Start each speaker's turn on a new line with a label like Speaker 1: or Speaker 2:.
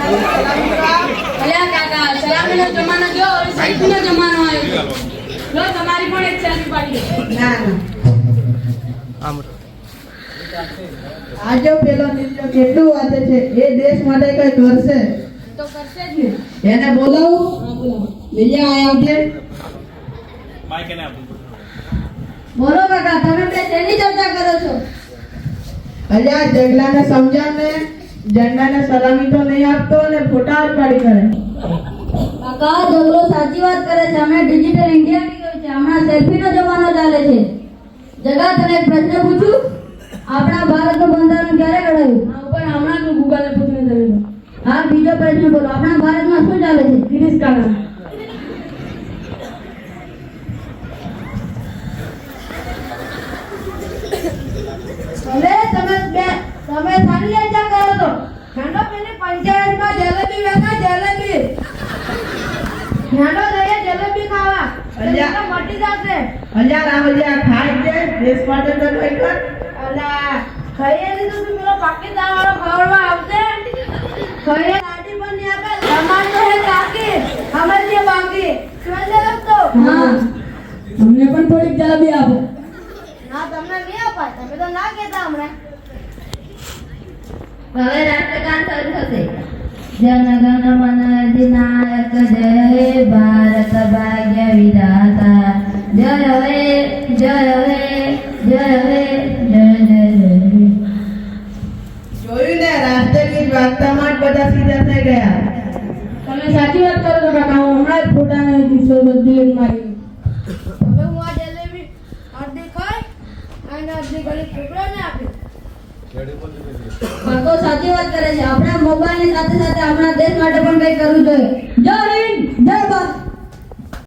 Speaker 1: અલ્યા કાકા સલામીનો જમાનો ગયો હવે સેલ્ફીનો જમાનો આવ્યો લો તમારી પણ એક સેલ્ફી પાડી
Speaker 2: ના આજે પેલો નિત્ય કેટલું વાંચે છે એ દેશ માટે કઈ કરશે
Speaker 1: તો કરશે જ ને
Speaker 2: એને બોલાવું બીજા આયા છે
Speaker 3: માઈક એને આપો.
Speaker 1: બોલો કાકા તમે બે શેની ચર્ચા કરો છો
Speaker 2: અલ્યા જગલાને સમજાવને ઝંડાને સલામી તો નહીં આપતો અને ફોટા જ પાડી કરે
Speaker 1: કાકા જગલો સાચી વાત કરે છે અમે ડિજિટલ ઇન્ડિયા ની ગયું છે હમણાં સેલ્ફીનો જમાનો ચાલે છે જગા તને એક પ્રશ્ન પૂછું આપણા ભારતનું બંધારણ ક્યારે ઘડાયું પણ હમણાં તું ગૂગલને પૂછીને જમી હા બીજો પ્રશ્ન બોલો આપણા ભારતમાં શું ચાલે છે ગિરીશ કાકા
Speaker 2: ભલે તમે સારી ચર્ચા કરો છો ઠંડો પેલી પંચાયતમાં જલેબી વેચા જલેબી ઠંડો જઈએ જલેબી ખાવા અલ્યા મટી જશે અલ્યા રામલિયા ખાઈ છે દેશ માટે તો કઈ કર અલ્યા ખાઈએ તો તું પેલો પાકિસ્તાન વાળો ખવડવા આવશે ખાઈએ ગાડી પર નહીં આપે તમાર તો હે કાકી હમણાં બાકી સમજે તો
Speaker 1: હા અમને પણ થોડીક જલેબી આપો
Speaker 2: ના તમને નહીં અપાય તમે તો ના કહેતા હમણાં
Speaker 1: હવે રાષ્ટ્રગાન શરૂ થશે જન ગણ મન અધિનાયક જય હે ભારત ભાગ્ય વિધાતા જય હે જય હે જય હે જય જય જય
Speaker 2: જોયું ને રાષ્ટ્રગીત વાગતામાં જ બધા સીધા થઈ ગયા
Speaker 1: તમે સાચી વાત કરો છો કાકા હું હમણાં જ ફોટાને કિસ્સો બદલી મારી
Speaker 2: હવે હું આ જલેબી અડધી ખાઈ અને અડધી ગળી છોકરાને આપી
Speaker 1: કાકો સાચી વાત કરે છે આપણા મોબાઈલની સાથે સાથે આપણા દેશ માટે પણ કંઈ કરવું જોઈએ